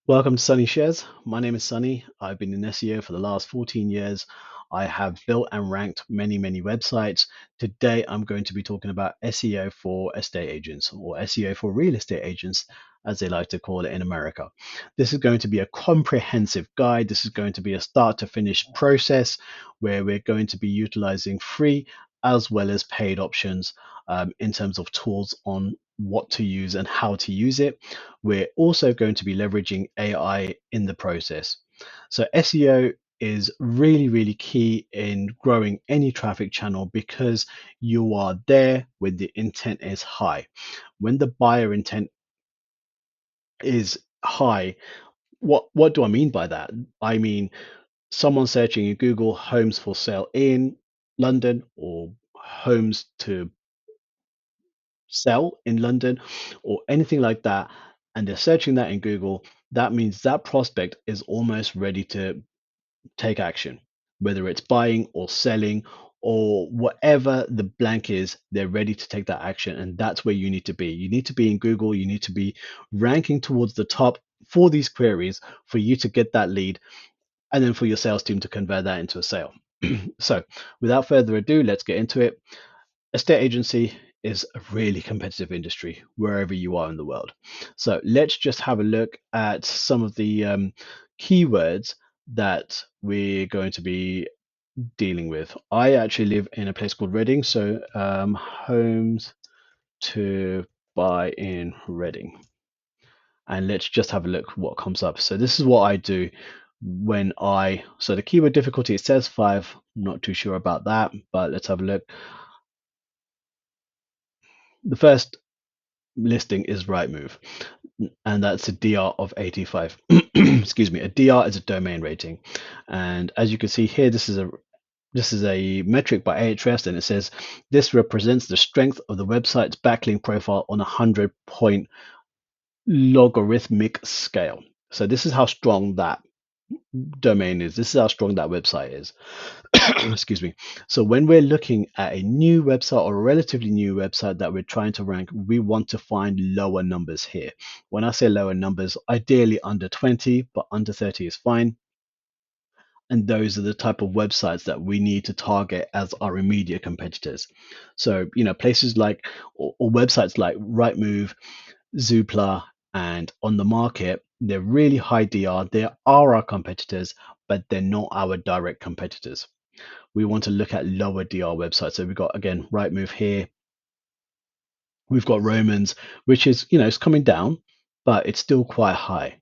Welcome to Sunny Shares. My name is Sunny. I've been in SEO for the last 14 years. I have built and ranked many websites. Today, I'm going to be talking about SEO for estate agents or SEO for real estate agents, as they like to call it in America. This is going to be a comprehensive guide. This is going to be a start to finish process where we're going to be utilizing free as well as paid options in terms of tools on what to use and how to use it. We're also going to be leveraging AI in the process. So SEO is really key in growing any traffic channel because you are there when the intent is high. When the buyer intent is high, what do I mean by that? I mean someone searching in Google homes for sale in London or homes to sell in London or anything like that, and they're searching that in Google, that means that prospect is almost ready to take action, whether it's buying or selling or whatever the blank is, they're ready to take that action. And that's where you need to be. You need to be in Google, you need to be ranking towards the top for these queries for you to get that lead and then for your sales team to convert that into a sale. So, without further ado, let's get into it. Estate agency is a really competitive industry wherever you are in the world. So let's just have a look at some of the keywords that we're going to be dealing with. I actually live in a place called Reading, so homes to buy in Reading. And let's just have a look what comes up. So this is what I do so the keyword difficulty, it says 5. I'm not too sure about that, but let's have a look. The first listing is Rightmove, and that's a DR of 85. Excuse me, a DR is a domain rating, and as you can see here, this is a metric by Ahrefs, and it says this represents the strength of the website's backlink profile on a 100-point logarithmic scale. So this is how strong that domain is. This is how strong that website is. Excuse me. So when we're looking at a new website or a relatively new website that we're trying to rank, we want to find lower numbers here. When I say lower numbers, ideally under 20, but under 30 is fine. And those are the type of websites that we need to target as our immediate competitors. So, places like or websites like Rightmove, Zoopla, and On the Market, they're really high DR. They are our competitors, but they're not our direct competitors. We want to look at lower DR websites. So we've got, again, Rightmove here. We've got Romans, which is, it's coming down, but it's still quite high.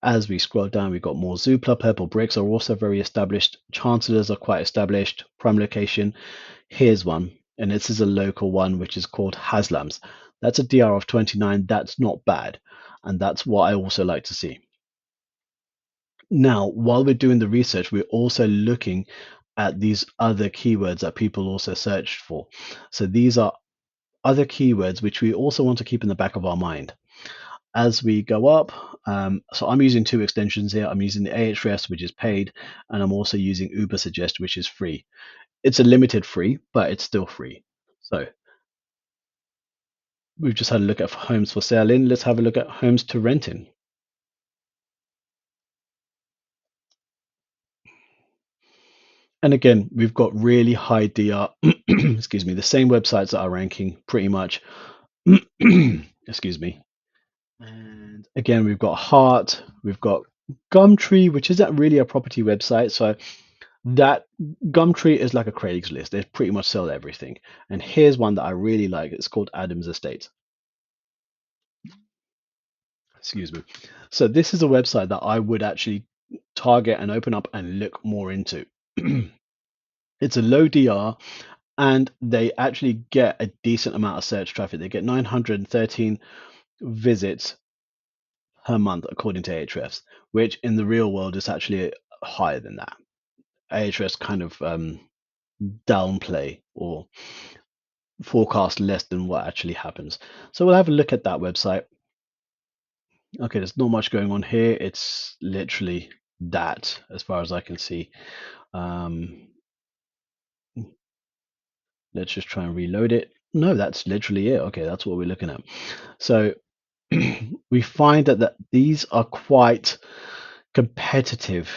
As we scroll down, we've got more Zoopla. Purple Bricks are also very established. Chancellors are quite established. Prime Location. Here's one, and this is a local one, which is called Haslam's. That's a DR of 29. That's not bad, and that's what I also like to see. Now, while we're doing the research, we're also looking at these other keywords that people also searched for. So these are other keywords which we also want to keep in the back of our mind as we go up. So I'm using two extensions here. I'm using the Ahrefs, which is paid, and I'm also using Ubersuggest, which is free. It's a limited free, but it's still free. So we've just had a look at homes for sale in. Let's have a look at homes to rent in. And again, we've got really high DR, excuse me, the same websites that are ranking pretty much. Excuse me. And again, we've got Heart, we've got Gumtree, which isn't really a property website. So that Gumtree is like a Craigslist. They pretty much sell everything. And here's one that I really like. It's called Adams Estate. Excuse me. So this is a website that I would actually target and open up and look more into. It's a low DR and they actually get a decent amount of search traffic. They get 913 visits per month, according to Ahrefs, which in the real world is actually higher than that. Ahrefs kind of downplay or forecast less than what actually happens. So we'll have a look at that website. Okay, there's not much going on here. It's literally that, as far as I can see. Um, let's just try and reload it. No, that's literally it. Okay, that's what we're looking at. So we find that these are quite competitive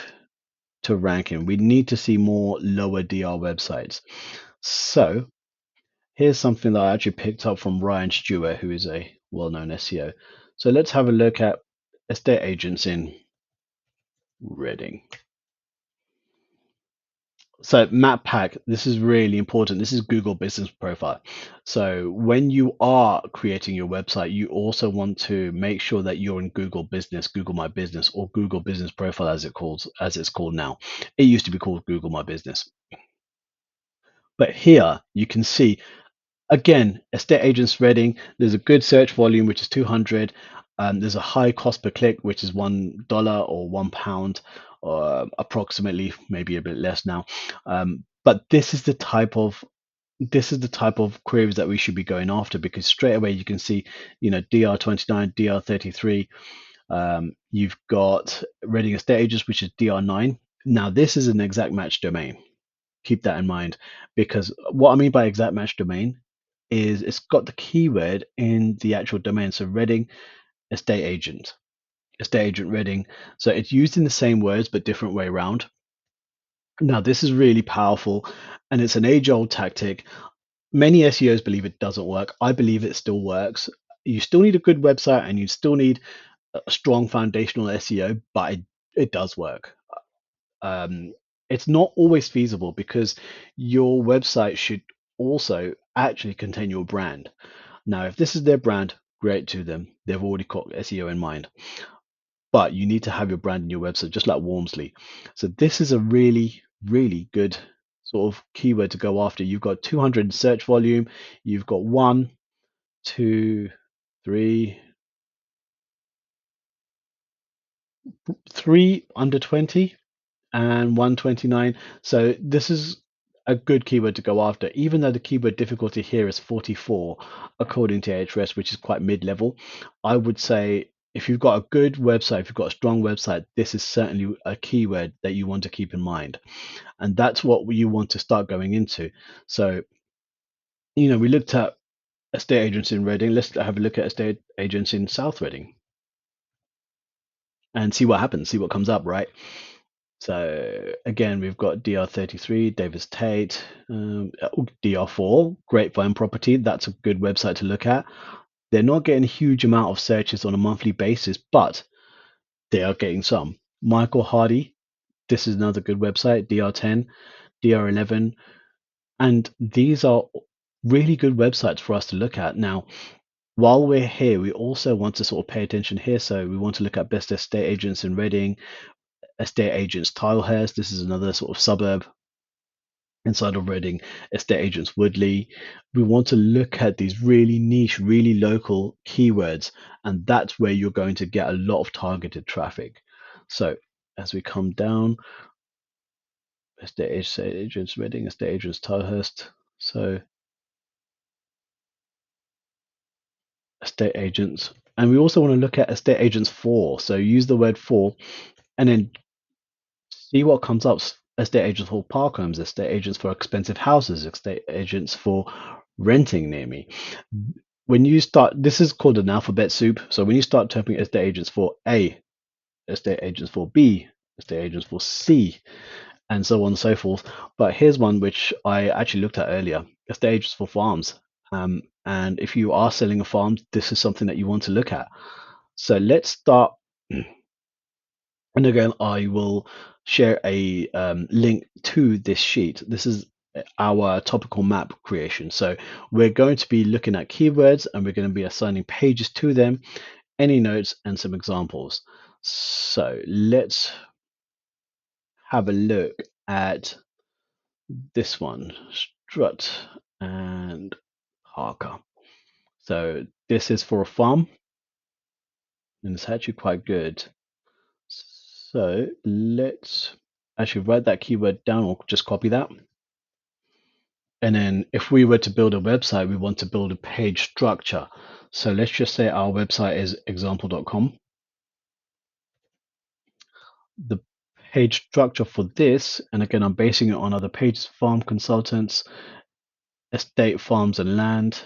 to rank in. We need to see more lower DR websites. So here's something that I actually picked up from Ryan Stewart, who is a well-known SEO. So let's have a look at estate agents in Reading. So map pack, this is really important. This is Google Business Profile. So when you are creating your website, you also want to make sure that you're in Google Business, Google My Business, or Google Business Profile as it's called now. It used to be called Google My Business. But here you can see again, estate agents Reading, there's a good search volume, which is 200. There's a high cost per click, which is $1 or £1, or approximately, maybe a bit less now. But this is the type of queries that we should be going after, because straight away you can see, DR29, DR33. You've got Reading estate agents, which is DR9. Now this is an exact match domain. Keep that in mind, because what I mean by exact match domain is it's got the keyword in the actual domain. So Reading estate agent, estate agent Reading. So it's used in the same words but different way around. Now this is really powerful, and it's an age-old tactic. Many SEOs believe it doesn't work. I believe it still works. You still need a good website and you still need a strong foundational SEO, but it does work. Um, it's not always feasible, because your website should also actually contain your brand. Now, if this is their brand, great to them. They've already got SEO in mind. But you need to have your brand in your website, just like Walmsley. So this is a really, really good sort of keyword to go after. You've got 200 search volume. You've got one, two, three, three under 20 and 129. So this is a good keyword to go after, even though the keyword difficulty here is 44 according to Ahrefs, which is quite mid-level. I would say if you've got a good website, if you've got a strong website, this is certainly a keyword that you want to keep in mind, and that's what you want to start going into. So we looked at estate agents in Reading. Let's have a look at estate agents in South Reading and see what happens, see what comes up, right? So again, we've got DR33, Davis Tate, DR4, Grapevine Property. That's a good website to look at. They're not getting a huge amount of searches on a monthly basis, but they are getting some. Michael Hardy, this is another good website, DR10, DR11, and these are really good websites for us to look at. Now, while we're here, we also want to sort of pay attention here. So we want to look at best estate agents in Reading, estate agents Tilehurst. This is another sort of suburb inside of Reading, estate agents Woodley. We want to look at these really niche, really local keywords, and that's where you're going to get a lot of targeted traffic. So as we come down, estate agents Reading, estate agents Tilehurst. So estate agents. And we also want to look at estate agents for. So use the word for and then see what comes up. Estate agents for park homes, estate agents for expensive houses, estate agents for renting near me. When you start, this is called an alphabet soup. So when you start typing estate agents for A, estate agents for B, estate agents for C, and so on and so forth. But here's one which I actually looked at earlier, estate agents for farms. And if you are selling a farm, this is something that you want to look at. So let's start. And again, I will share a link to this sheet. This is our topical map creation. So we're going to be looking at keywords and we're going to be assigning pages to them, any notes, and some examples. So let's have a look at this one, Strut and Parker. So this is for a farm, and it's actually quite good. So let's actually write that keyword down, or just copy that. And then if we were to build a website, we want to build a page structure. So let's just say our website is example.com. The page structure for this, and again, I'm basing it on other pages, farm consultants, estate farms and land.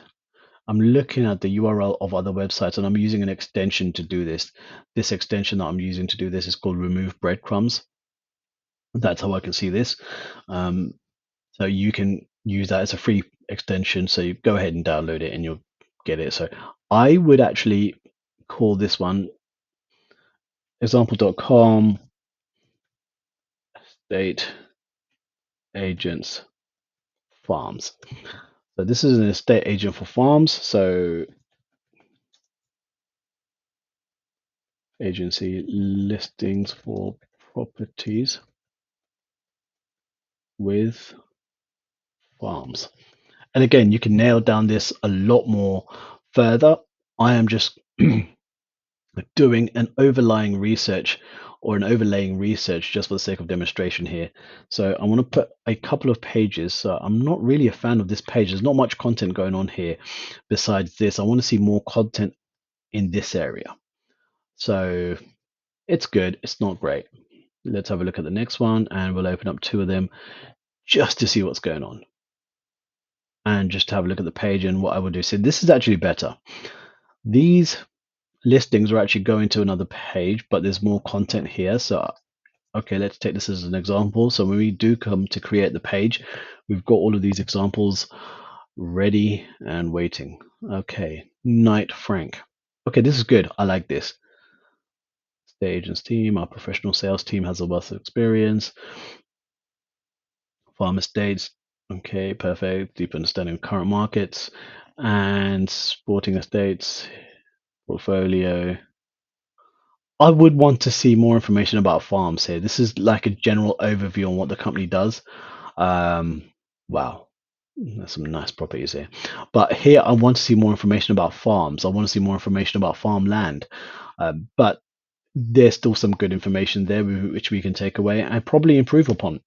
I'm looking at the URL of other websites and I'm using an extension to do this. This extension that I'm using to do this is called Remove Breadcrumbs. That's how I can see this. Um, so you can use that as a free extension. So you go ahead and download it and you'll get it. So I would actually call this one example.com estate agents farms. So this is an estate agent for farms. So agency listings for properties with farms. And again, you can nail down this a lot more further. I am just doing an overlying research or an overlaying research just for the sake of demonstration here. So I want to put a couple of pages. So I'm not really a fan of this page. There's not much content going on here besides this. I want to see more content in this area. So it's good. It's not great. Let's have a look at the next one and we'll open up two of them just to see what's going on. And just to have a look at the page and what I would do. So this is actually better. These listings are actually going to another page, but there's more content here. So, okay, let's take this as an example. So when we do come to create the page, we've got all of these examples ready and waiting. Okay, Knight Frank. Okay, this is good. I like this. The agents team, our professional sales team has a wealth of experience. Farm estates. Okay, perfect. Deep understanding of current markets and sporting estates portfolio. I would want to see more information about farms here. This is like a general overview on what the company does. Um, wow, there's some nice properties here. But here, I want to see more information about farms. I want to see more information about farmland. But there's still some good information there which we can take away and probably improve upon.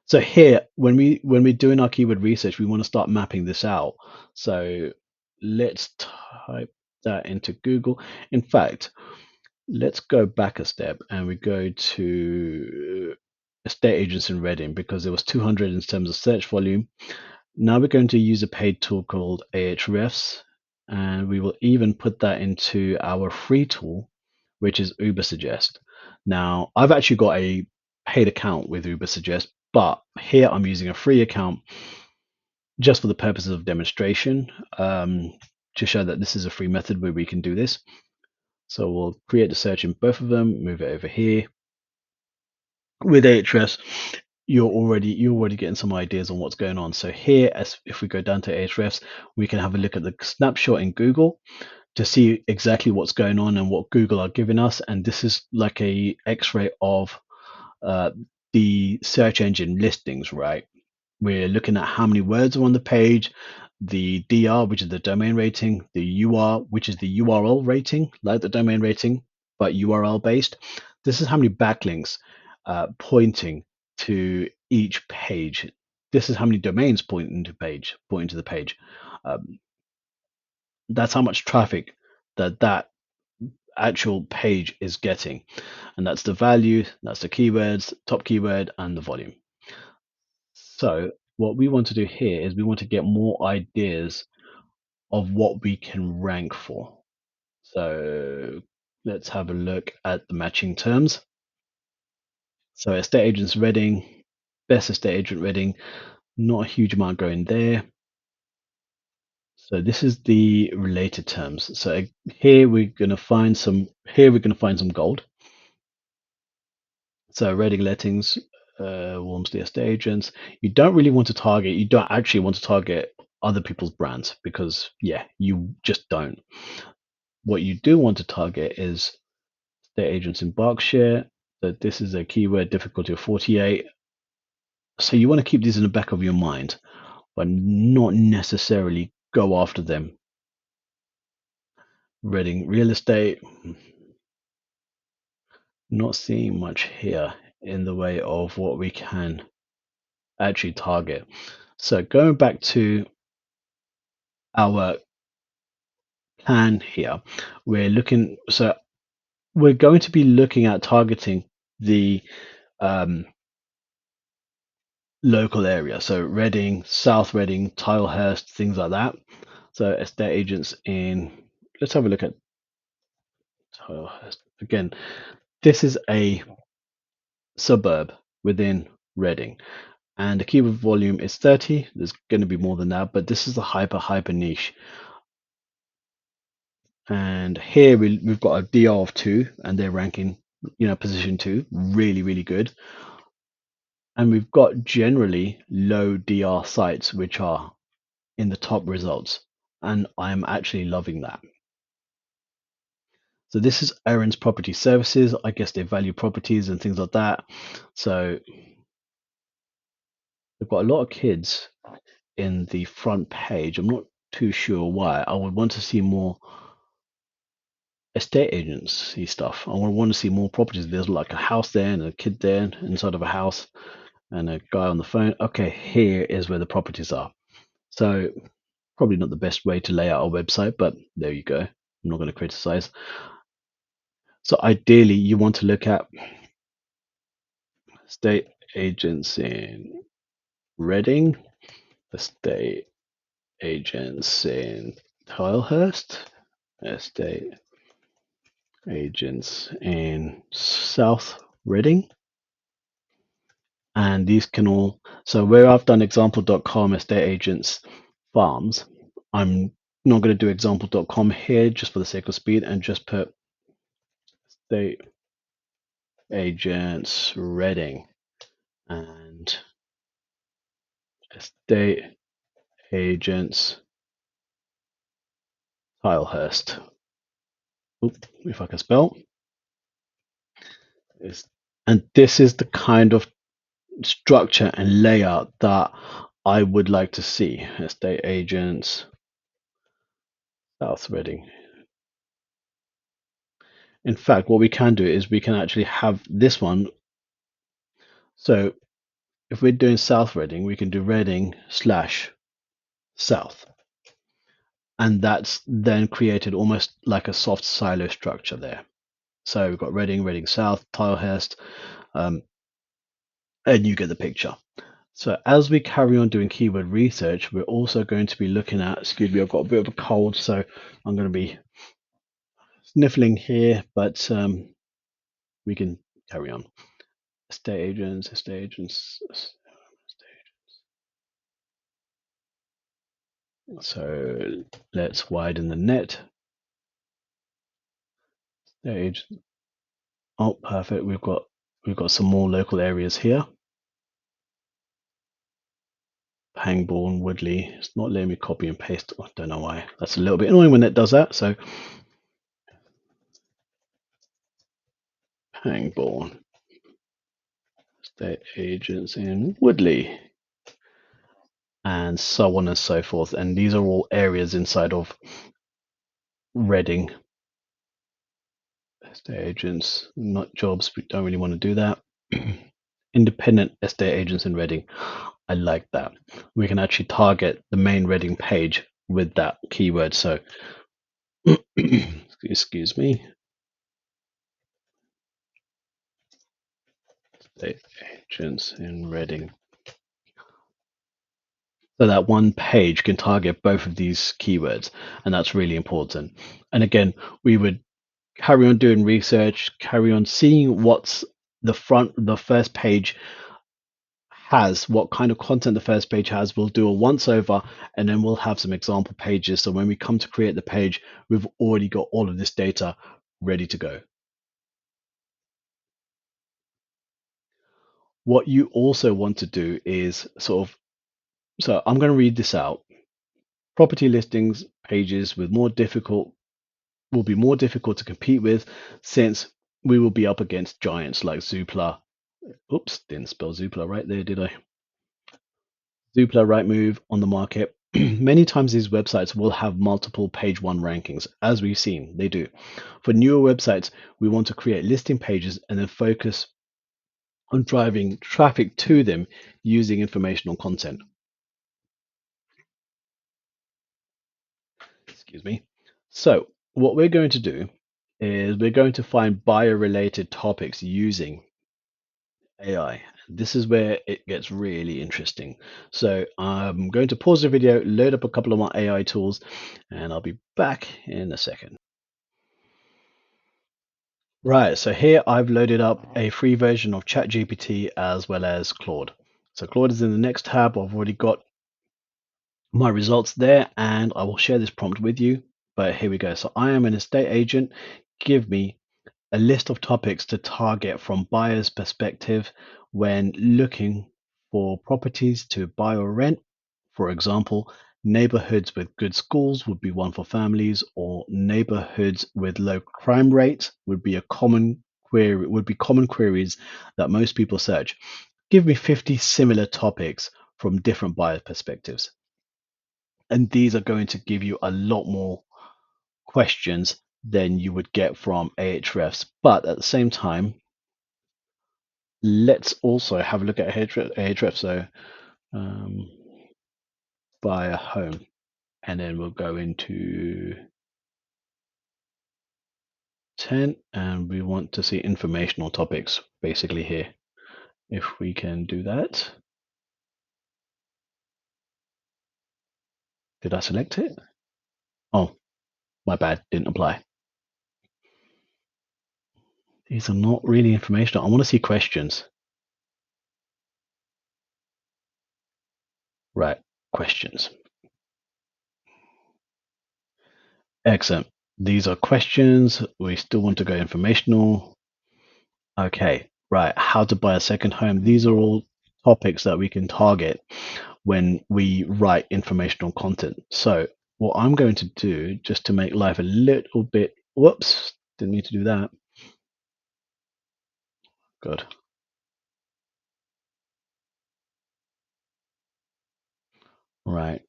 So here, when we're doing our keyword research, we want to start mapping this out. So let's type that into Google. In fact, let's go back a step and we go to estate agents in Reading because there was 200 in terms of search volume. Now we're going to use a paid tool called Ahrefs, and we will even put that into our free tool, which is Ubersuggest. Now, I've actually got a paid account with Ubersuggest, but here I'm using a free account just for the purposes of demonstration to show that this is a free method where we can do this. So we'll create the search in both of them, move it over here. With Ahrefs, you're already getting some ideas on what's going on. So here, as if we go down to Ahrefs, we can have a look at the snapshot in Google to see exactly what's going on and what Google are giving us. And this is like a X-ray of uh, the search engine listings, right? We're looking at how many words are on the page, the DR, which is the domain rating, the UR, which is the URL rating, like the domain rating, but URL based. This is how many backlinks pointing to each page. This is how many domains pointing to the page. Um, that's how much traffic that actual page is getting, and that's the value. That's the keywords, top keyword, and the volume. So what we want to do here is we want to get more ideas of what we can rank for. So let's have a look at the matching terms. So estate agents Reading, best estate agent Reading, not a huge amount going there. So this is the related terms. So here we're going to find some. Here we're going to find some gold. So Reading lettings, Walmsley estate agents. You don't really want to target. You don't actually want to target other people's brands because you just don't. What you do want to target is estate agents in Berkshire. That this is a keyword difficulty of 48. So you want to keep these in the back of your mind, but not necessarily go after them. Reading real estate, not seeing much here in the way of what we can actually target. So going back to our plan here, we're going to be looking at targeting the um, local area. So Reading, South Reading, Tilehurst, things like that. So estate agents in, let's have a look at Tilehurst. Again, this is a suburb within Reading. And the keyword volume is 30. There's going to be more than that, but this is a hyper niche. And here we've got a DR of 2, and they're ranking, position 2, really good. And we've got generally low DR sites, which are in the top results. And I'm actually loving that. So this is Aaron's Property Services. I guess they value properties and things like that. So they've got a lot of kids in the front page. I'm not too sure why. I would want to see more estate agency stuff. I would want to see more properties. There's like a house there and a kid there inside of a house and a guy on the phone. Okay, here is where the properties are. So probably not the best way to lay out a website, but there you go. I'm not going to criticize. So ideally, you want to look at estate agents in Reading, estate agents in Tilehurst, estate agents in South Reading. And these can all, so where I've done example.com estate agents farms, I'm not going to do example.com here just for the sake of speed and just put estate agents Reading and estate agents Tilehurst. Oop, if I can spell. And this is the kind of structure and layout that I would like to see. Estate agents South Reading. In fact, what we can do is we can actually have this one. So if we're doing South Reading, we can do Reading/South. And that's then created almost like a soft silo structure there. So we've got Reading, Reading South, Tilehurst, and you get the picture. So as we carry on doing keyword research, we're also going to be looking at, excuse me, I've got a bit of a cold, so I'm going to be sniffling here, but we can carry on. Estate agents, estate agents. So let's widen the net. Estate agent. Oh, perfect. We've got some more local areas here. Pangbourne, Woodley. It's not letting me copy and paste. I don't know why. That's a little bit annoying when it does that. So Pangbourne. Estate agents in Woodley. And so on and so forth. And these are all areas inside of Reading. Estate agents, not jobs. We don't really want to do that. Independent estate agents in Reading. I like that. We can actually target the main Reading page with that keyword. So, excuse me. Estate agents in Reading. So that one page can target both of these keywords, and that's really important. And again, we would carry on doing research, carry on seeing what's the first page has, what kind of content the first page has. We'll do a once over, and then we'll have some example pages. So when we come to create the page, we've already got all of this data ready to go. What you also want to do is so I'm going to read this out. Property listings pages will be more difficult to compete with, since we will be up against giants like Zoopla. Oops, didn't spell Zoopla right there, did I? Zoopla, Rightmove on the market. Many times these websites will have multiple page one rankings, as we've seen, they do. For newer websites, we want to create listing pages and then focus on driving traffic to them using informational content. Excuse me. So what we're going to do is we're going to find buyer related topics using AI. this is where it gets really interesting. So I'm going to pause the video, load up a couple of my AI tools, and I'll be back in a second. Right, so here I've loaded up a free version of ChatGPT as well as Claude. So Claude is in the next tab. I've already got my results there, and I will share this prompt with you. But here we go. So I am an estate agent. Give me a list of topics to target from buyer's perspective when looking for properties to buy or rent. For example, neighborhoods with good schools would be one for families, or neighborhoods with low crime rates would be a common query, would be common queries that most people search. Give me 50 similar topics from different buyer perspectives. And these are going to give you a lot more questions than you would get from Ahrefs. But at the same time, let's also have a look at Ahrefs. So um, buy a home, and then we'll go into 10, and we want to see informational topics basically here. If we can do that. Did I select it? Oh, my bad, didn't apply. These are not really informational. I want to see questions. Right, questions. Excellent. These are questions. We still want to go informational. Okay, right. How to buy a second home. These are all topics that we can target when we write informational content. So what I'm going to do, just to make life a little bit, whoops, didn't mean to do that. Good. Right.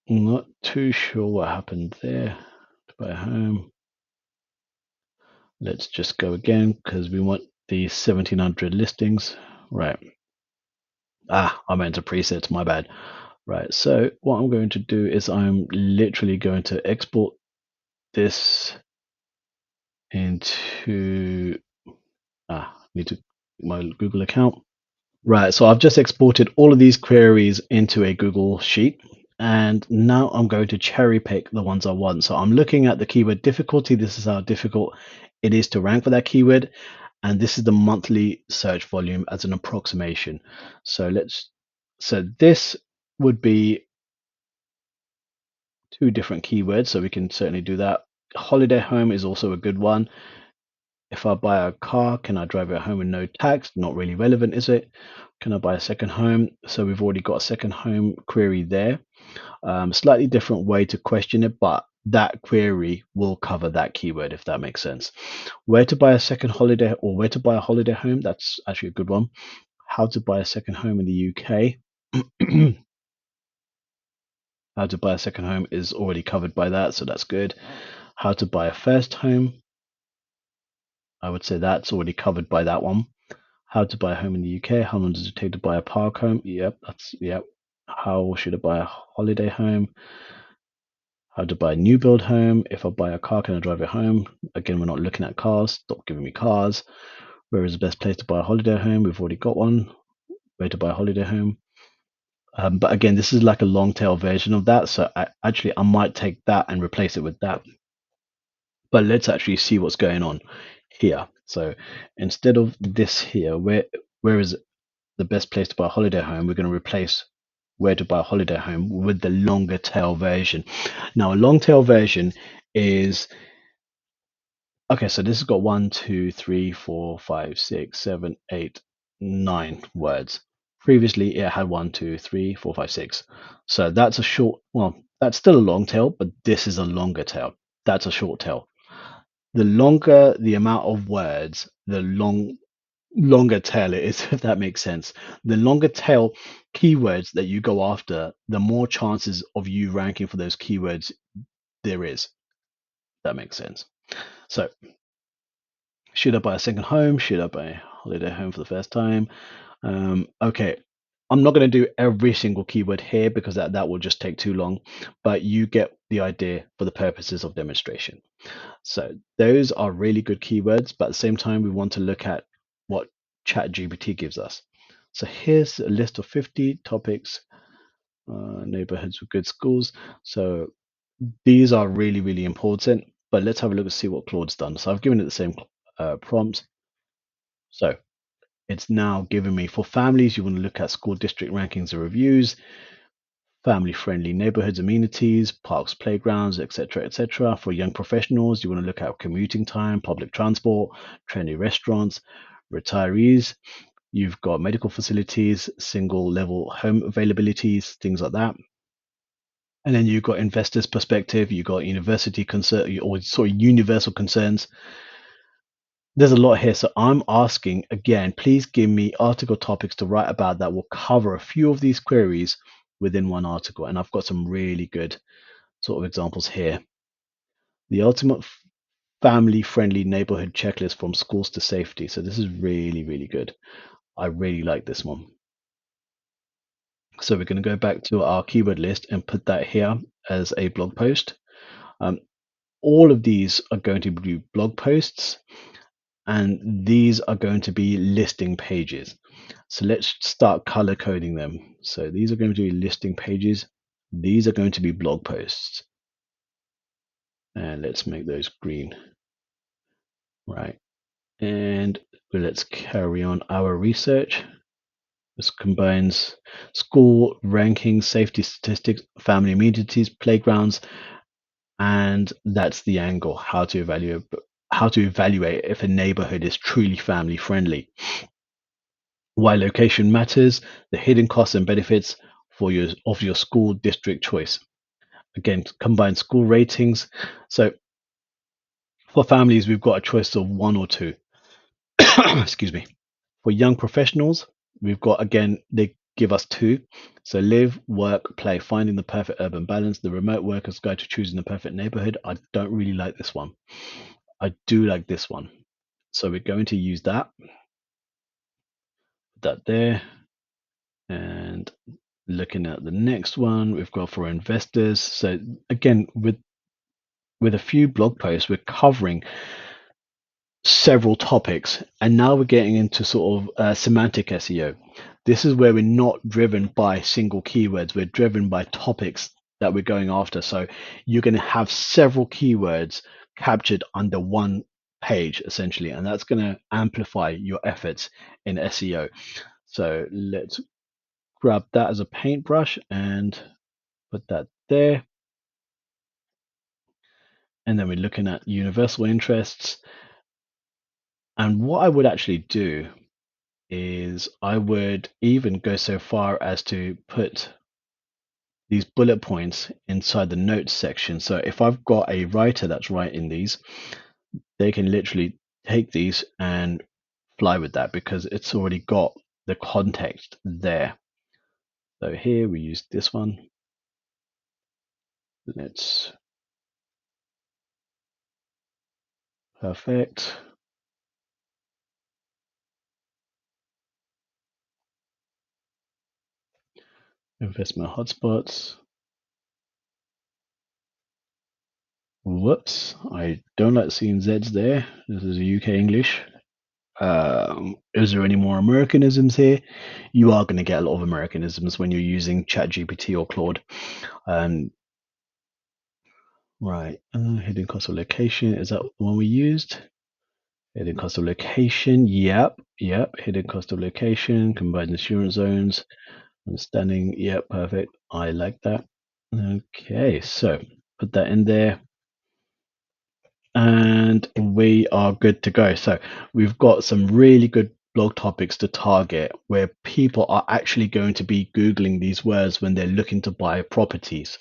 Not too sure what happened there. To buy a home. Let's just go again because we want the 1700 listings. Right. I meant to presets, my bad. Right, so what I'm going to do is I'm literally going to export this into need to my Google account. Right, so I've just exported all of these queries into a Google Sheet, and now I'm going to cherry pick the ones I want. So I'm looking at the keyword difficulty. This is how difficult it is to rank for that keyword, and this is the monthly search volume as an approximation. So this would be two different keywords, so we can certainly do that. Holiday home is also a good one. If I buy a car, can I drive it home with no tax? Not really relevant, is it? Can I buy a second home? So we've already got a second home query there. Slightly different way to question it, but that query will cover that keyword, if that makes sense. Where to buy a second holiday, or where to buy a holiday home? That's actually a good one. How to buy a second home in the UK. How to buy a second home is already covered by that, so that's good. How to buy a first home. I would say that's already covered by that one. How to buy a home in the UK. How long does it take to buy a park home? Yep. How should I buy a holiday home? How to buy a new build home. If I buy a car, can I drive it home? Again, we're not looking at cars. Stop giving me cars. Where is the best place to buy a holiday home? We've already got one. Where to buy a holiday home? But again, this is like a long tail version of that. So I might take that and replace it with that. But let's actually see what's going on here. So instead of this here, where is the best place to buy a holiday home, we're going to replace where to buy a holiday home with the longer tail version. Now, a long tail version is okay. So this has got 1, 2, 3, 4, 5, 6, 7, 8, 9 words. Previously, it had 1, 2, 3, 4, 5, 6. So that's a short. Well, that's still a long tail, but this is a longer tail. That's a short tail. The longer the amount of words, the longer tail it is, if that makes sense. The longer tail keywords that you go after, the more chances of you ranking for those keywords there is. That makes sense. So, should I buy a second home? Should I buy a holiday home for the first time? Okay, I'm not going to do every single keyword here because that will just take too long, but you get the idea for the purposes of demonstration. So those are really good keywords, but at the same time, we want to look at what ChatGPT gives us. So here's a list of 50 topics, neighborhoods with good schools. So these are really, really important. But let's have a look and see what Claude's done. So I've given it the same prompt. So it's now giving me for families, you want to look at school district rankings and reviews, family friendly neighborhoods, amenities, parks, playgrounds, etc. etc. For young professionals, you want to look at commuting time, public transport, trendy restaurants. Retirees, you've got medical facilities, single level home availabilities, things like that. And then you've got investors' perspective, you've got university concern or sorry, universal concerns. There's a lot here. So I'm asking again, please give me article topics to write about that will cover a few of these queries within one article. And I've got some really good sort of examples here. The ultimate family friendly neighborhood checklist from schools to safety. So this is really, really good. I really like this one. So we're going to go back to our keyword list and put that here as a blog post. Um, all of these are going to be blog posts, and these are going to be listing pages. So let's start color coding them. So these are going to be listing pages. These are going to be blog posts. And let's make those green. Right. And let's carry on our research. This combines school rankings, safety statistics, family amenities, playgrounds, and that's the angle, how to evaluate if a neighborhood is truly family friendly. Why location matters, the hidden costs and benefits for your school district choice. Again, combine school ratings. So for families, we've got a choice of one or two. Excuse me. For young professionals, we've got again, they give us two. So live, work, play, finding the perfect urban balance, the remote worker's guide to choosing the perfect neighborhood. I don't really like this one. I do like this one. So we're going to use that, put that there. And looking at the next one, we've got for investors. So again, with a few blog posts, we're covering several topics, and now we're getting into sort of semantic SEO. This is where we're not driven by single keywords, we're driven by topics that we're going after. So you're going to have several keywords captured under one page essentially, and that's going to amplify your efforts in SEO. So let's grab that as a paintbrush and put that there. And then we're looking at universal interests. And what I would actually do is I would even go so far as to put these bullet points inside the notes section. So if I've got a writer that's writing these, they can literally take these and fly with that because it's already got the context there. So here we use this one. Let's perfect. Investment hotspots. Whoops, I don't like seeing Z's there. This is a UK English. Is there any more Americanisms here? You are going to get a lot of Americanisms when you're using ChatGPT or Claude. Um, right, hidden cost of location. Is that the one we used? Hidden cost of location. Yep. Hidden cost of location. Combined insurance zones. Understanding. Yep, perfect. I like that. Okay, so put that in there. And we are good to go. So we've got some really good blog topics to target where people are actually going to be Googling these words when they're looking to buy properties.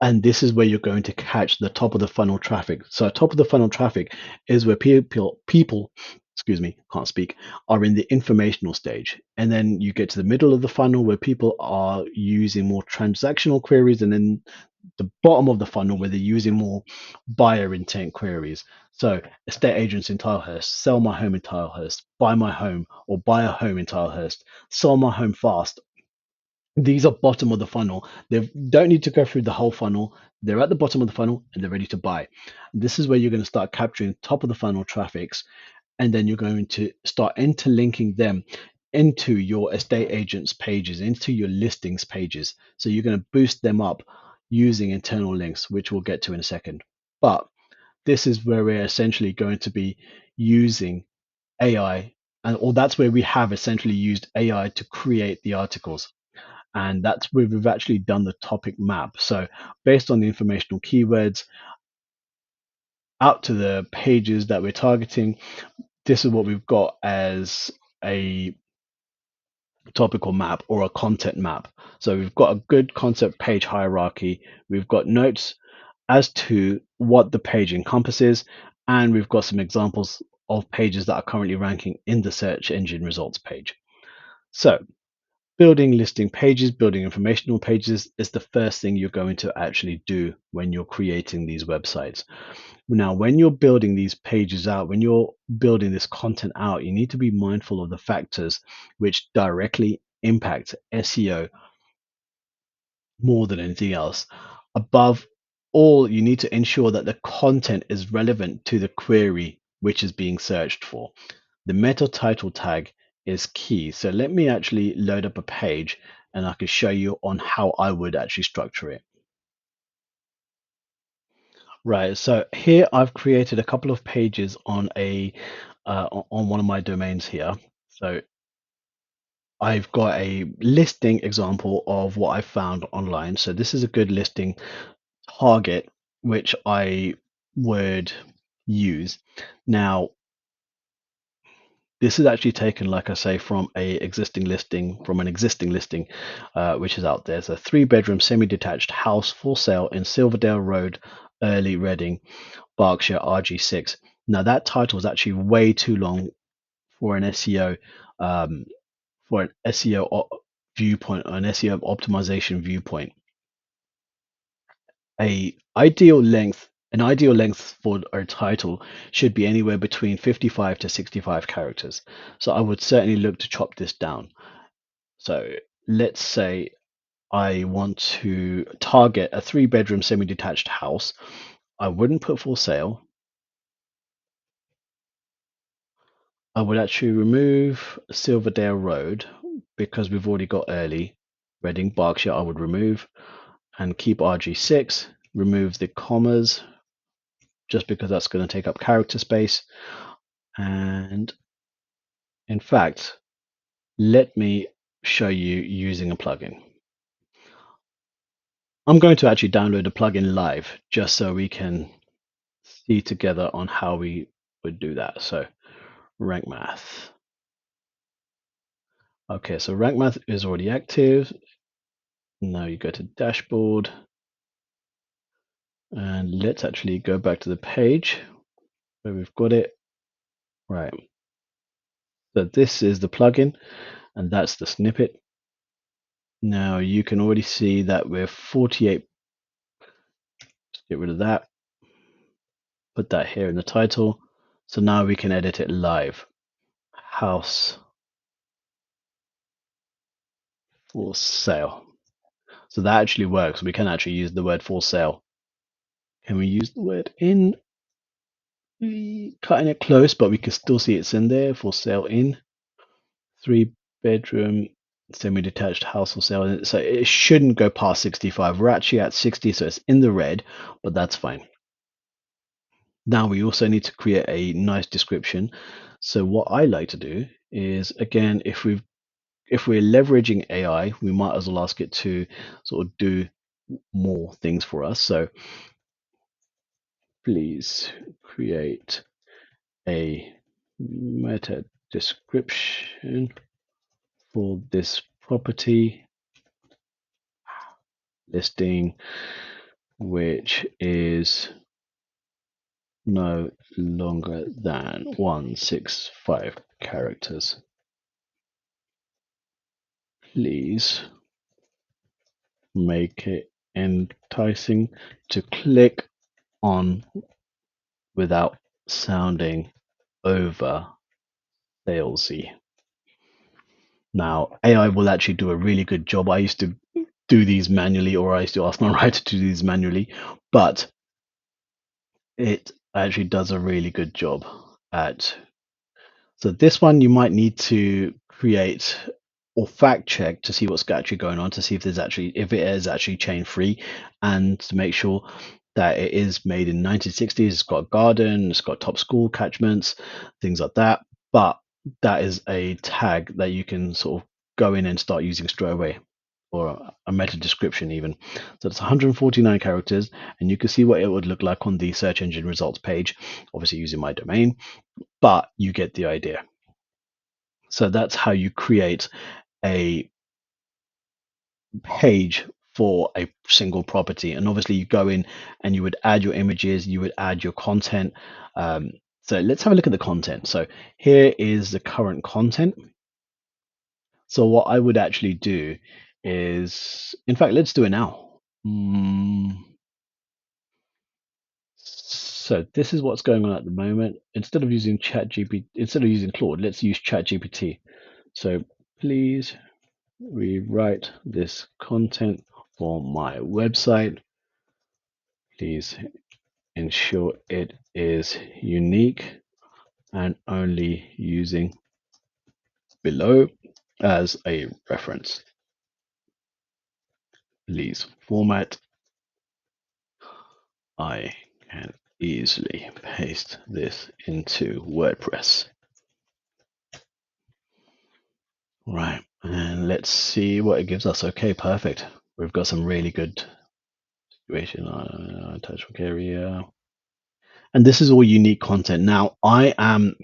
And this is where you're going to catch the top of the funnel traffic. So top of the funnel traffic is where people, excuse me, can't speak, are in the informational stage. And then you get to the middle of the funnel where people are using more transactional queries, and then the bottom of the funnel where they're using more buyer intent queries. So estate agents in Tilehurst, sell my home in Tilehurst, buy my home or buy a home in Tilehurst, sell my home fast. These are bottom of the funnel. They don't need to go through the whole funnel. They're at the bottom of the funnel and they're ready to buy. This is where you're going to start capturing top of the funnel traffics, and then you're going to start interlinking them. into your estate agents pages, into your listings pages. So you're going to boost them up using internal links, which we'll get to in a second. But this is where we're essentially going to be using AI, and or that's where we have essentially used AI to create the articles. And that's where we've actually done the topic map. So based on the informational keywords out to the pages that we're targeting, this is what we've got as a topical map or a content map. So we've got a good concept page hierarchy. We've got notes as to what the page encompasses, and we've got some examples of pages that are currently ranking in the search engine results page. So building listing pages, building informational pages is the first thing you're going to actually do when you're creating these websites. Now, when you're building these pages out, when you're building this content out, you need to be mindful of the factors which directly impact SEO more than anything else. Above all, you need to ensure that the content is relevant to the query which is being searched for. The meta title tag is key. So let me actually load up a page and I can show you on how I would actually structure it. Right. So here I've created a couple of pages on on one of my domains here. So I've got a listing example of what I found online. So this is a good listing target which I would use. Now, this is actually taken, like I say, from an existing listing, which is out there. It's a 3-bedroom semi-detached house for sale in Silverdale Road, Early Reading, Berkshire, RG6. Now that title is actually way too long for an SEO, um, for an viewpoint, or an SEO optimization viewpoint. An ideal length for a title should be anywhere between 55 to 65 characters. So I would certainly look to chop this down. So let's say I want to target a 3-bedroom semi-detached house. I wouldn't put for sale. I would actually remove Silverdale Road because we've already got early. Reading, Berkshire, I would remove and keep RG6. Remove the commas just because that's going to take up character space. And in fact, let me show you using a plugin. I'm going to actually download a plugin live just so we can see together on how we would do that. So rank math. Okay, so rank math is already active. Now you go to dashboard and let's actually go back to the page where we've got it. Right. So this is the plugin and that's the snippet. Now you can already see that we're 48. Let's get rid of that. Put that here in the title. So now we can edit it live. House for sale. So that actually works. We can actually use the word for sale. Can we use the word in? Cutting it close, but we can still see it's in there. For sale in 3-bedroom semi-detached house for sale. So it shouldn't go past 65. We're actually at 60, so it's in the red, but that's fine. Now we also need to create a nice description. So what I like to do is, again, if we're leveraging AI, we might as well ask it to sort of do more things for us. So please create a meta description for this property listing, which is no longer than 165 characters. Please make it enticing to click on without sounding over salesy. Now, AI will actually do a really good job. I used to do these manually, or I used to ask my writer to do these manually, but it actually does a really good job at. So this one you might need to create or fact check to see what's actually going on, to see if it is actually chain free, and to make sure that it is made in 1960s. It's got a garden, it's got top school catchments, things like that. But that is a tag that you can sort of go in and start using straight away, or a meta description even. So it's 149 characters, and you can see what it would look like on the search engine results page, obviously using my domain, but you get the idea. So that's how you create a page for a single property. And obviously you go in and you would add your images, you would add your content. So let's have a look at the content. So here is the current content. So what I would actually do is, in fact, let's do it now. So this is what's going on at the moment. Instead of using instead of using Claude, let's use ChatGPT. So please rewrite this content for my website. Please ensure it is unique and only using below as a reference. Please format. I can easily paste this into WordPress. Right, and let's see what it gives us. Okay, perfect. We've got some really good situation attachment area. And this is all unique content. Now, I am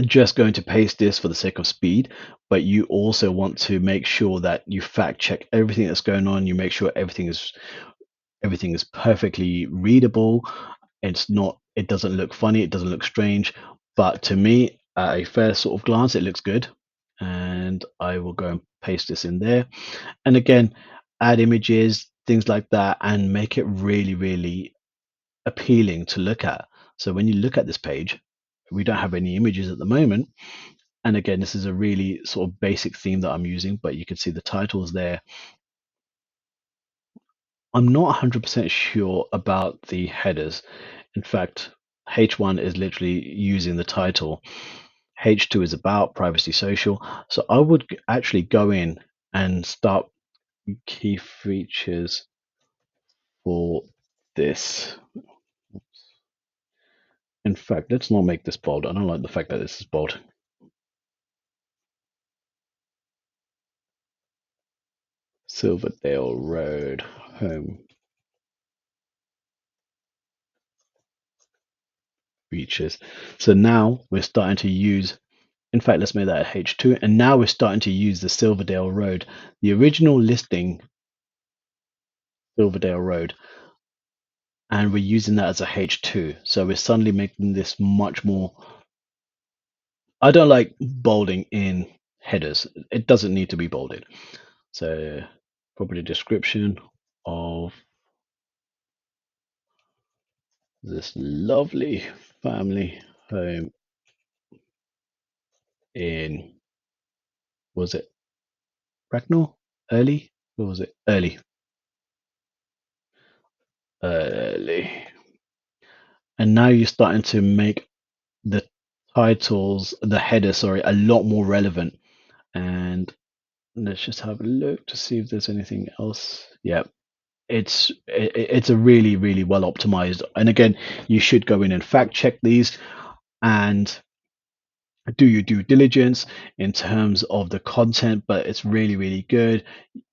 just going to paste this for the sake of speed, but you also want to make sure that you fact check everything that's going on. You make sure everything is perfectly readable. It doesn't look funny, it doesn't look strange, but to me, at a first sort of glance, it looks good. And I will go and paste this in there. And again, add images, things like that, and make it really, really appealing to look at. So when you look at this page, we don't have any images at the moment. And again, this is a really sort of basic theme that I'm using, but you can see the titles there. I'm not 100% sure about the headers. In fact, H1 is literally using the title. H2 is about privacy social. So I would actually go in and start key features for this. In fact, let's not make this bold. I don't like the fact that this is bold. Silverdale Road home features. So now we're starting to use, in fact, let's make that a H2. And now we're starting to use the Silverdale Road, the original listing, Silverdale Road, and we're using that as a H2. So we're suddenly making this much more. I don't like bolding in headers. It doesn't need to be bolded. So property description of this lovely family home in, was it Bracknell? Early? What was it? Early. Early. And now you're starting to make the titles, the header, sorry, a lot more relevant. And let's just have a look to see if there's anything else. Yeah, it's a really, really well optimized. And again, you should go in and fact check these and do your due diligence in terms of the content, but it's really, really good.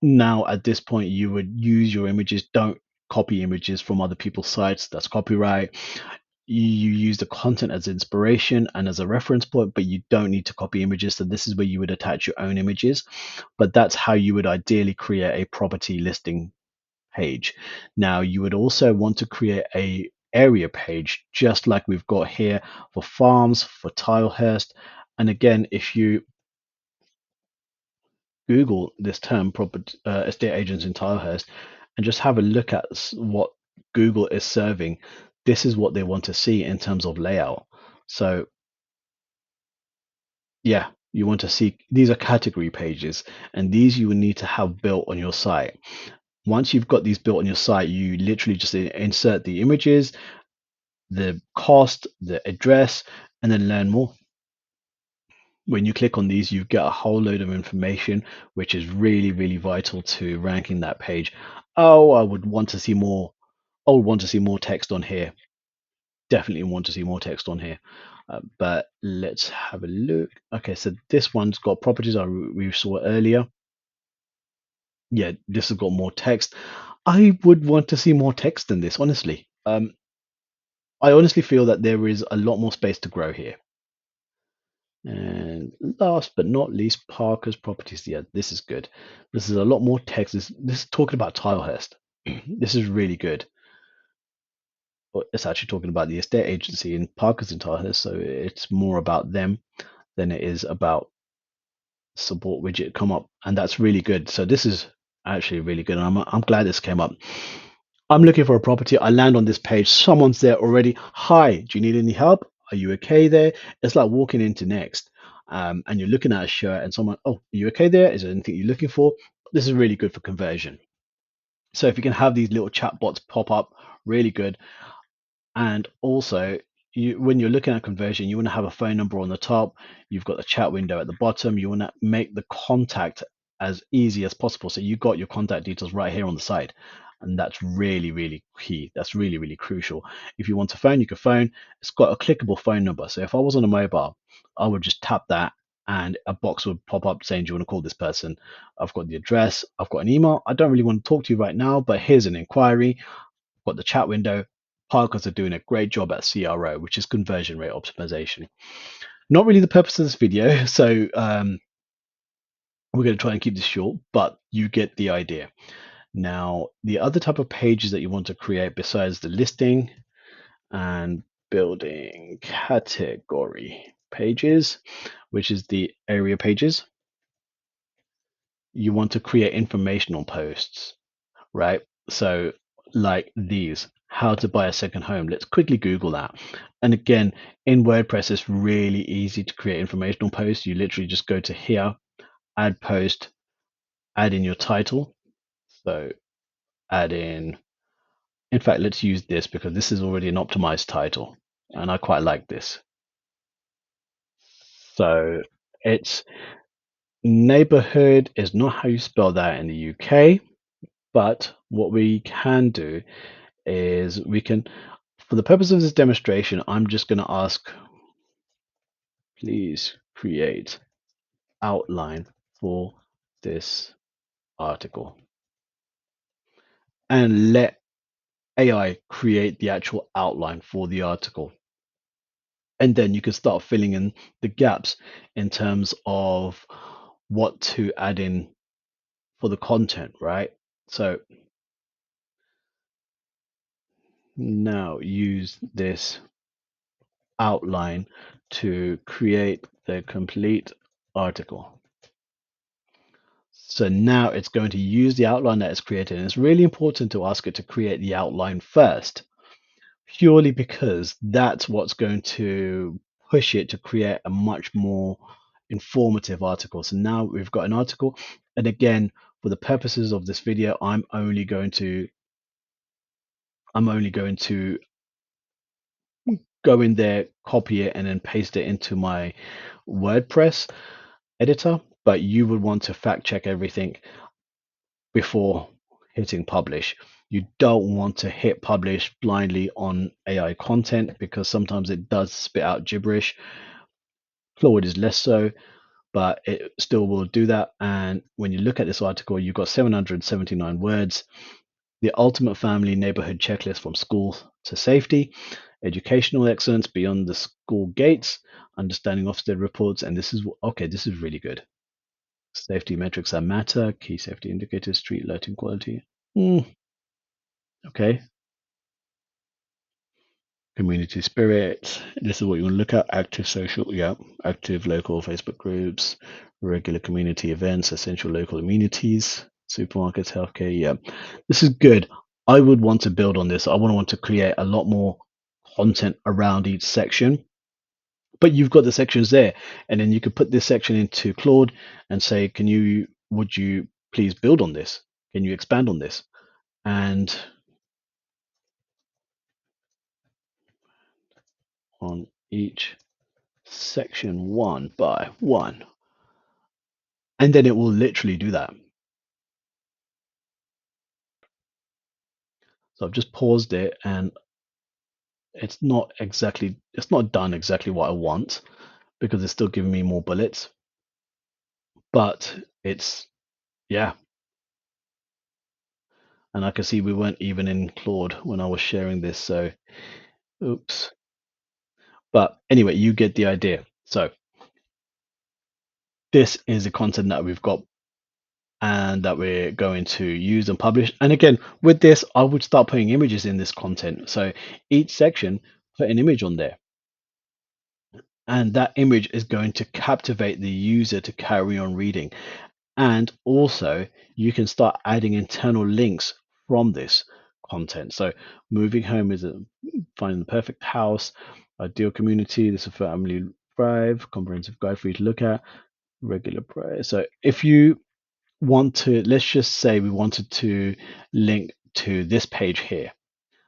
Now, at this point, you would use your images. Don't copy images from other people's sites. That's copyright. You use the content as inspiration and as a reference point, but you don't need to copy images. So this is where you would attach your own images, but that's how you would ideally create a property listing page. Now you would also want to create a area page, just like we've got here for farms, for Tilehurst. And again, if you Google this term, property estate agents in Tilehurst, and just have a look at what Google is serving, this is what they want to see in terms of layout. So yeah, you want to see, these are category pages, and these you will need to have built on your site. Once you've got these built on your site, you literally just insert the images, the cost, the address, and then learn more. when you click on these, you get a whole load of information, which is really, really vital to ranking that page. Oh, I would want to see more. I would want to see more text on here. Definitely want to see more text on here. But let's have a look. Okay, so this one's got properties we saw earlier. Yeah, this has got more text. I would want to see more text than this, honestly. I honestly feel that there is a lot more space to grow here. And last but not least, Parker's properties. Yeah, this is good. This is a lot more text. This is talking about Tilehurst. This is really good. It's actually talking about the estate agency in Parker's in Tilehurst, so it's more about them than it is about support widget come up, and that's really good. So this is actually really good, and I'm glad this came up. I'm looking for a property. I land on this page. Someone's there already. Hi, do you need any help? Are you okay there? It's like walking into Next, and you're looking at a shirt, and someone, oh, are you okay there? Is there anything you're looking for? This is really good for conversion. So if you can have these little chat bots pop up, really good. And also, when you're looking at conversion, you want to have a phone number on the top. You've got the chat window at the bottom. You want to make the contact as easy as possible. So you got your contact details right here on the side. And that's really, really key. That's really, really crucial. If you want to phone, you can phone. It's got a clickable phone number. So if I was on a mobile, I would just tap that and a box would pop up saying, do you want to call this person? I've got the address. I've got an email. I don't really want to talk to you right now, but here's an inquiry. Got the chat window. Parkers are doing a great job at CRO, which is conversion rate optimization. Not really the purpose of this video, so we're going to try and keep this short, but you get the idea. Now, the other type of pages that you want to create besides the listing and building category pages, which is the area pages, you want to create informational posts, right? So, like these, how to buy a second home. Let's quickly Google that. And again, in WordPress, it's really easy to create informational posts. You literally just go to here, add post, add in your title. So, add in fact, let's use this because this is already an optimized title. And I quite like this. So, it's neighborhood is not how you spell that in the UK, but what we can do is we can, for the purpose of this demonstration, I'm just going to ask, please create outline for this article and let AI create the actual outline for the article. And then you can start filling in the gaps in terms of what to add in for the content, right? So now use this outline to create the complete article. So now it's going to use the outline that it's created. And it's really important to ask it to create the outline first, purely because that's what's going to push it to create a much more informative article. So now we've got an article. And again, for the purposes of this video, I'm only going to go in there, copy it, and then paste it into my WordPress editor. But you would want to fact check everything before hitting publish. You don't want to hit publish blindly on AI content because sometimes it does spit out gibberish. Claude is less so, but it still will do that. And when you look at this article, you've got 779 words. The ultimate family neighborhood checklist from school to safety, educational excellence beyond the school gates, understanding Ofsted reports, and this is okay. This is really good. Safety metrics that matter, key safety indicators, street lighting quality. Okay. Community spirit. This is what you want to look at. Active social, yeah. Active local Facebook groups, regular community events, essential local amenities, supermarkets, healthcare, yeah. This is good. I would want to build on this. I want to create a lot more content around each section. But you've got the sections there, and then you could put this section into Claude and say, would you please build on this? Can you expand on this? And on each section 1 by 1, and then it will literally do that. So I've just paused it, and it's not done exactly what I want because it's still giving me more bullets, but it's, yeah. And I can see we weren't even in Claude when I was sharing this, so oops. But anyway, you get the idea. So this is the content that we've got and that we're going to use and publish. And again, with this, I would start putting images in this content. So each section, put an image on there. And that image is going to captivate the user to carry on reading. And also, you can start adding internal links from this content. So, moving home is finding the perfect house, ideal community. This is a family thrive, comprehensive guide for you to look at, regular price. So, if you want to, let's just say we wanted to link to this page here.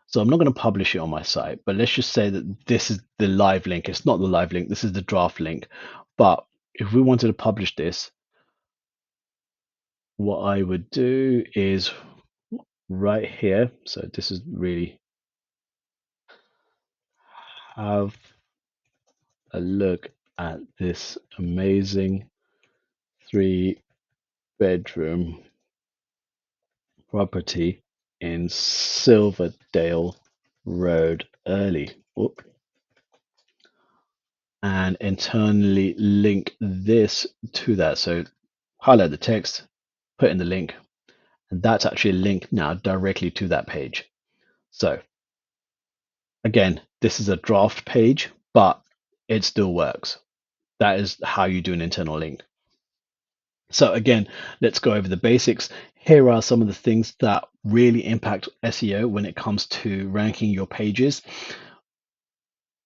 So I'm not going to publish it on my site, but let's just say that this is the live link. It's not the live link, this is the draft link. But if we wanted to publish this, what I would do is right here. So this is really, have a look at this amazing 3-bedroom property in Silverdale Road Early. Whoop. And internally link this to that. So highlight the text, put in the link, and that's actually a link now directly to that page. So again, this is a draft page, but it still works. That is how you do an internal link. So again, let's go over the basics. Here are some of the things that really impact SEO when it comes to ranking your pages.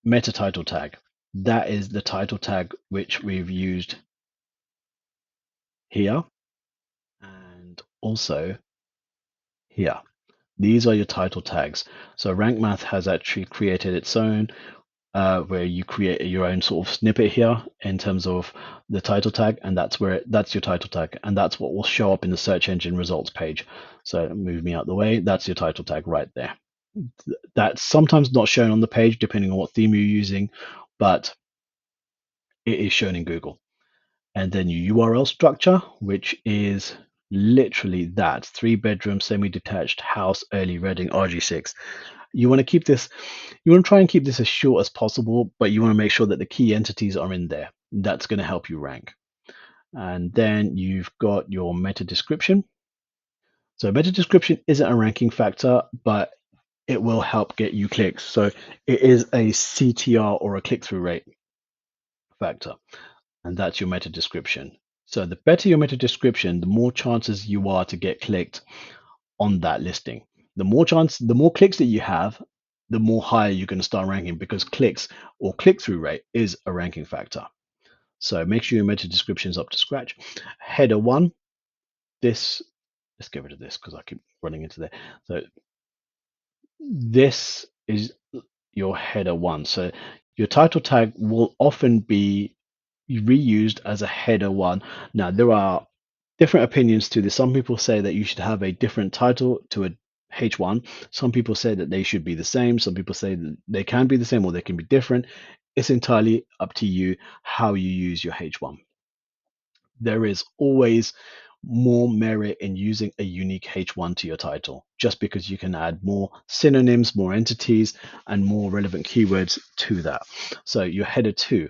Meta title tag. That is the title tag which we've used here and also here. These are your title tags. So Rank Math has actually created its own where you create your own sort of snippet here in terms of the title tag, and that's your title tag, and that's what will show up in the search engine results page. So move me out the way. That's your title tag right there. That's sometimes not shown on the page depending on what theme you're using, but it is shown in Google. And then your URL structure, which is literally that 3-bedroom semi-detached house, early Reading, RG6. You want to keep this, you want to try and keep this as short as possible, but you want to make sure that the key entities are in there. That's going to help you rank. And then you've got your meta description. So meta description isn't a ranking factor, but it will help get you clicks. So it is a CTR or a click-through rate factor, and that's your meta description. So the better your meta description, the more chances you are to get clicked on that listing. The more clicks that you have, the more higher you're going to start ranking because clicks or click-through rate is a ranking factor. So make sure your meta description is up to scratch. Header 1, this, let's get rid of this because I keep running into there. So this is your header 1. So your title tag will often be reused as a header 1. Now there are different opinions to this. Some people say that you should have a different title to a H1. Some people say that they should be the same. Some people say that they can be the same or they can be different. It's entirely up to you how you use your H1. There is always more merit in using a unique H1 to your title, just because you can add more synonyms, more entities, and more relevant keywords to that. So your header 2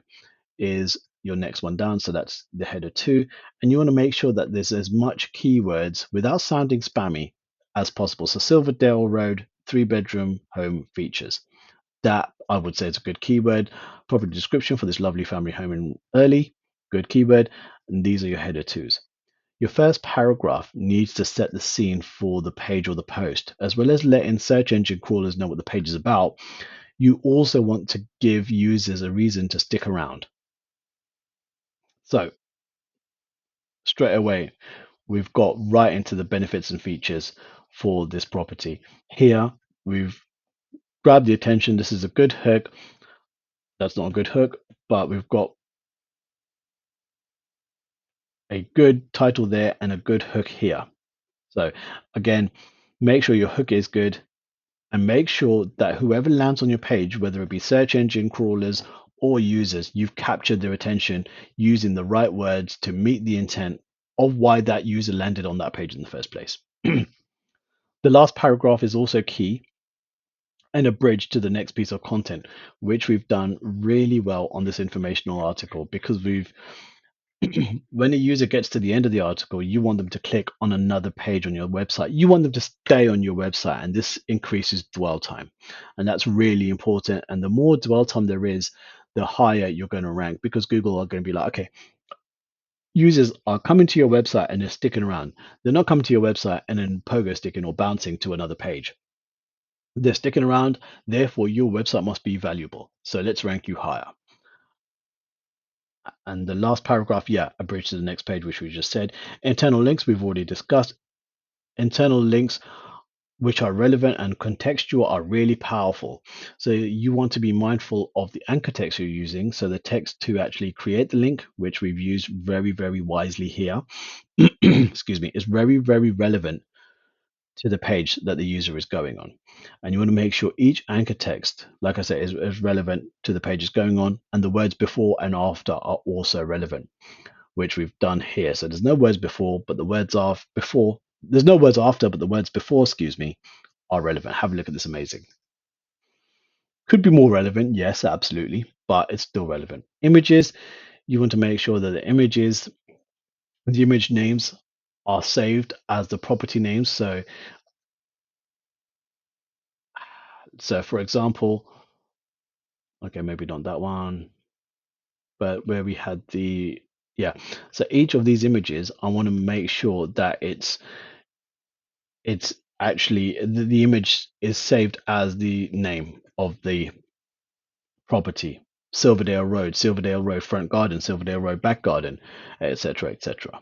is your next one down. So that's the header 2. And you want to make sure that there's as much keywords without sounding spammy as possible. So Silverdale Road, 3-bedroom home features. That I would say is a good keyword. Property description for this lovely family home in Early, good keyword. And these are your header 2s. Your first paragraph needs to set the scene for the page or the post, as well as letting search engine crawlers know what the page is about. You also want to give users a reason to stick around. So straight away, we've got right into the benefits and features for this property. Here, we've grabbed the attention. This is a good hook. That's not a good hook, but we've got a good title there and a good hook here. So again, make sure your hook is good and make sure that whoever lands on your page, whether it be search engine crawlers or users, you've captured their attention using the right words to meet the intent of why that user landed on that page in the first place. The last paragraph is also key and a bridge to the next piece of content, which we've done really well on this informational article because we've when a user gets to the end of the article, you want them to click on another page on your website. You want them to stay on your website, and this increases dwell time. And that's really important. And the more dwell time there is, the higher you're going to rank because Google are going to be like, okay, users are coming to your website and they're sticking around. They're not coming to your website and then pogo sticking or bouncing to another page. They're sticking around, therefore, your website must be valuable. So let's rank you higher. And the last paragraph, yeah, a bridge to the next page, which we just said. Internal links, we've already discussed. Internal links, which are relevant and contextual, are really powerful. So you want to be mindful of the anchor text you're using. So the text to actually create the link, which we've used very, very wisely here, excuse me, is very, very relevant to the page that the user is going on. And you want to make sure each anchor text, like I said, is relevant to the page it's going on, and the words before and after are also relevant, which we've done here. So there's no words before, but the words are before. There's no words after, but the words before, excuse me, are relevant. Have a look at this amazing. Could be more relevant, yes, absolutely, but it's still relevant. Images, you want to make sure that the image names are saved as the property names. So for example, okay, maybe not that one, but where we had the, yeah. So each of these images, I want to make sure that it's actually the image is saved as the name of the property. Silverdale Road front garden, Silverdale Road back garden, etc., etc.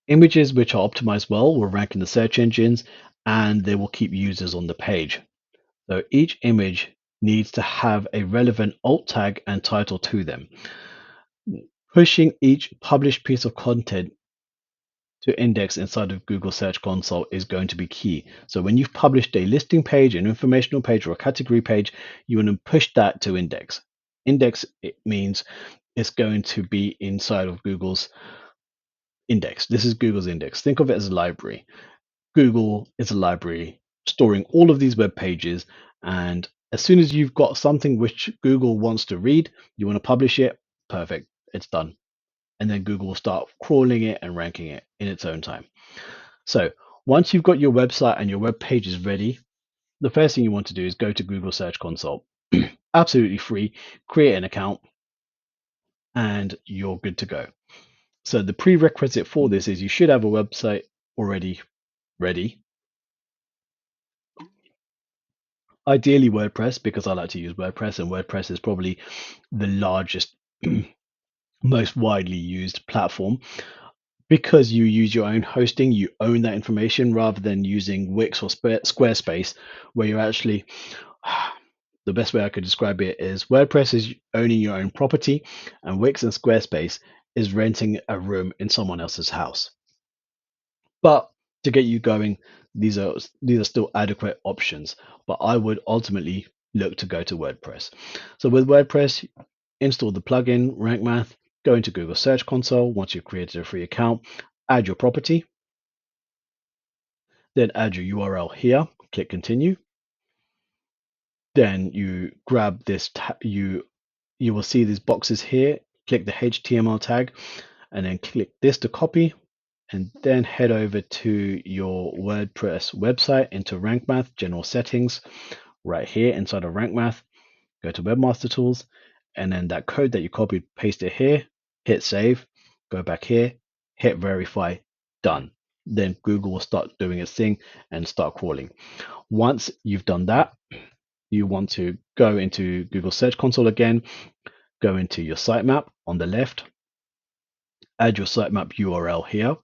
Images which are optimized well will rank in the search engines and they will keep users on the page. So each image needs to have a relevant alt tag and title to them. Pushing each published piece of content to index inside of Google Search Console is going to be key. So when you've published a listing page, an informational page, or a category page, you want to push that to index. Index, it means it's going to be inside of Google's index. This is Google's index. Think of it as a library. Google is a library storing all of these web pages. And as soon as you've got something which Google wants to read, you want to publish it, perfect, it's done. And then Google will start crawling it and ranking it in its own time. So once you've got your website and your web page is ready, the first thing you want to do is go to Google Search Console. Absolutely free, create an account, and you're good to go. So the prerequisite for this is you should have a website already ready. Ideally WordPress, because I like to use WordPress, and WordPress is probably the largest, most widely used platform. Because you use your own hosting, you own that information rather than using Wix or Squarespace, where you're actually, the best way I could describe it is WordPress is owning your own property, and Wix and Squarespace is renting a room in someone else's house. But to get you going, these are still adequate options. But I would ultimately look to go to WordPress. So with WordPress, install the plugin Rank Math, go into Google Search Console once you've created a free account, add your property, then add your URL here, click continue. Then you grab this, you will see these boxes here, click the HTML tag, and then click this to copy, and then head over to your WordPress website into Rank Math, General Settings, right here inside of Rank Math, go to Webmaster Tools, and then that code that you copied, paste it here, hit save, go back here, hit verify, done. Then Google will start doing its thing and start crawling. Once you've done that, you want to go into Google Search Console again, go into your sitemap on the left, add your sitemap URL here.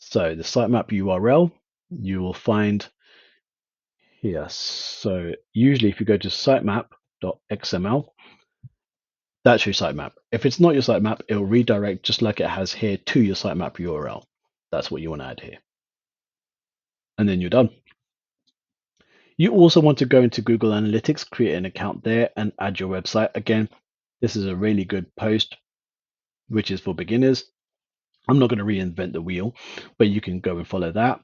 So the sitemap URL you will find here. So usually if you go to sitemap, sitemap.xml. That's your sitemap. If it's not your sitemap, it'll redirect just like it has here to your sitemap URL. That's what you want to add here. And then you're done. You also want to go into Google Analytics, create an account there, and add your website. Again, this is a really good post, which is for beginners. I'm not going to reinvent the wheel, but you can go and follow that.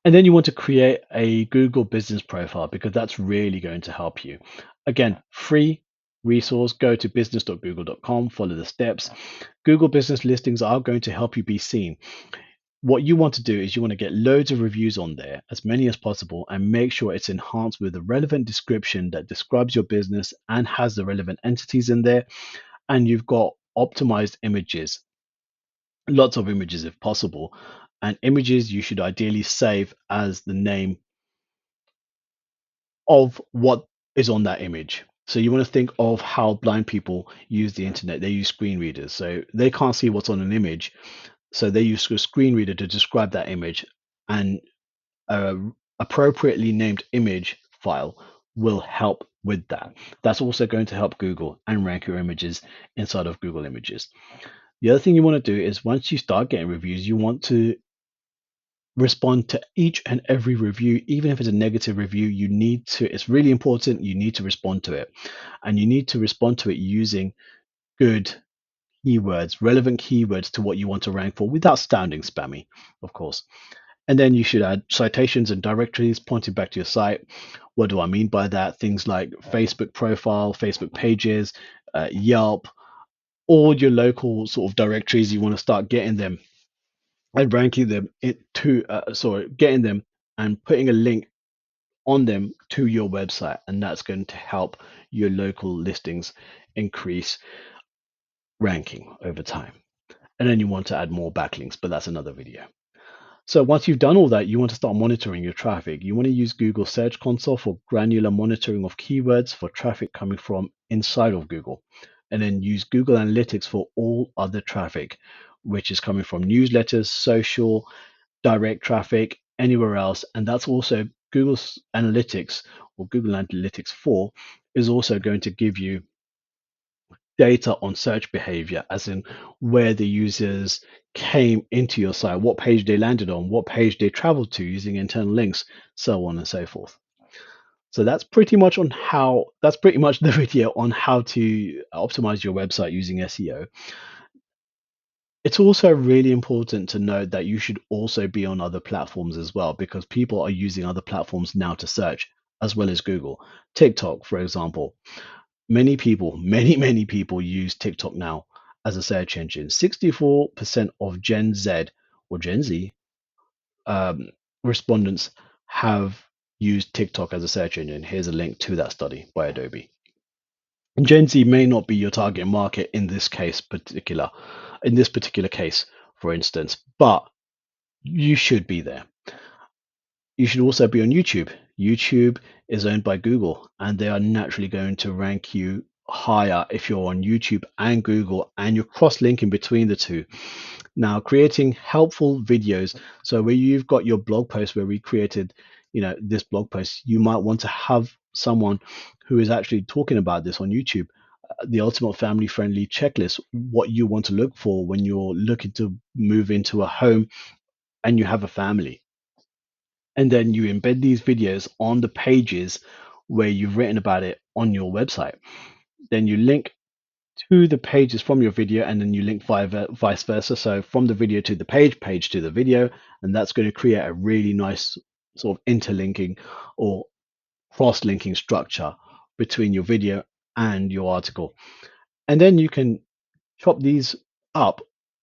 And then you want to create a Google business profile because that's really going to help you. Again, free resource, go to business.google.com, follow the steps. Google business listings are going to help you be seen. What you want to do is you want to get loads of reviews on there, as many as possible, and make sure it's enhanced with a relevant description that describes your business and has the relevant entities in there. And you've got optimized images, lots of images if possible. And images you should ideally save as the name of what is on that image. So you want to think of how blind people use the internet. They use screen readers, so they can't see what's on an image. So they use a screen reader to describe that image, and a appropriately named image file will help with that. That's also going to help Google and rank your images inside of Google Images. The other thing you want to do is once you start getting reviews, you want to respond to each and every review. Even if it's a negative review, you need to, it's really important, you need to respond to it. And you need to respond to it using good keywords, relevant keywords to what you want to rank for without sounding spammy, of course. And then you should add citations and directories pointing back to your site. What do I mean by that? Things like Facebook profile, Facebook pages, Yelp, all your local sort of directories. You want to start getting them and ranking them getting them and putting a link on them to your website, and that's going to help your local listings increase ranking over time. And then you want to add more backlinks, but that's another video. So once you've done all that, you want to start monitoring your traffic. You want to use Google Search Console for granular monitoring of keywords for traffic coming from inside of Google. And then use Google Analytics for all other traffic, which is coming from newsletters, social, direct traffic, anywhere else. And that's also Google Analytics, or Google Analytics 4 is also going to give you data on search behavior, as in where the users came into your site, what page they landed on, what page they traveled to using internal links, so on and so forth. So that's pretty much the video on how to optimize your website using SEO. It's also really important to note that you should also be on other platforms as well, because people are using other platforms now to search as well as Google. TikTok, for example. Many people, many people use TikTok now as a search engine. 64% of Gen Z or Gen Z um, respondents have used TikTok as a search engine. Here's a link to that study by Adobe. Gen Z may not be your target market in this particular case, for instance, but you should be there. You should also be on YouTube. YouTube is owned by Google, and they are naturally going to rank you higher if you're on YouTube and Google and you're cross-linking between the two. Now, creating helpful videos. So where you've got your blog post where we created, this blog post, you might want to have someone who is actually talking about this on YouTube. The ultimate family friendly checklist, what you want to look for when you're looking to move into a home and you have a family. And then you embed these videos on the pages where you've written about it on your website. Then you link to the pages from your video, and then you link vice versa. So from the video to the page to the video, and that's going to create a really nice sort of interlinking or cross-linking structure between your video and your article. And then you can chop these up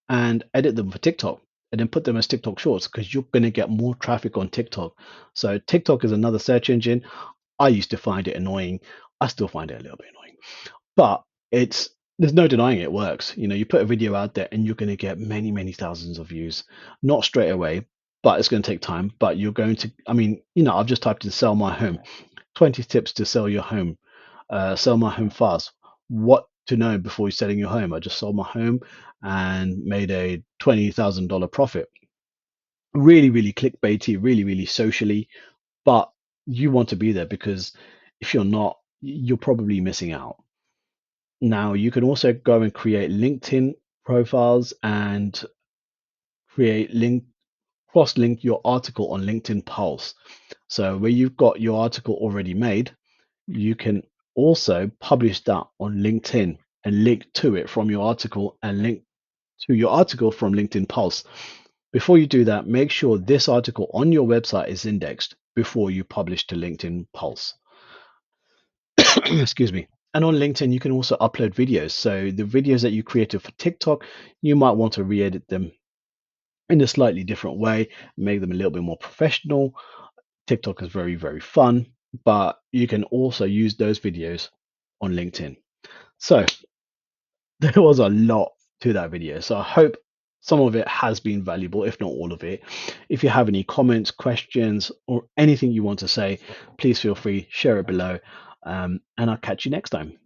and edit them for TikTok and then put them as TikTok shorts, because you're going to get more traffic on TikTok. So TikTok is another search engine. I used to find it annoying. I still find it a little bit annoying, but there's no denying it works. You put a video out there and you're going to get many thousands of views, not straight away, but it's going to take time. But you're going to, I've just typed in sell my home, 20 tips to sell your home, sell my home fast. What to know before you're selling your home? I just sold my home and made a $20,000 profit. Really clickbaity, really socially, but you want to be there, because if you're not, you're probably missing out. Now, you can also go and create LinkedIn profiles and create link cross link your article on LinkedIn Pulse. So where you've got your article already made, you can also publish that on LinkedIn and link to it from your article and link to your article from LinkedIn Pulse. Before you do that, make sure this article on your website is indexed before you publish to LinkedIn Pulse. Excuse me. And on LinkedIn, you can also upload videos. So the videos that you created for TikTok, you might want to re-edit them in a slightly different way, make them a little bit more professional. TikTok is very, very fun, but you can also use those videos on LinkedIn. So there was a lot to that video. So I hope some of it has been valuable, if not all of it. If you have any comments, questions, or anything you want to say, please feel free, share it below. And I'll catch you next time.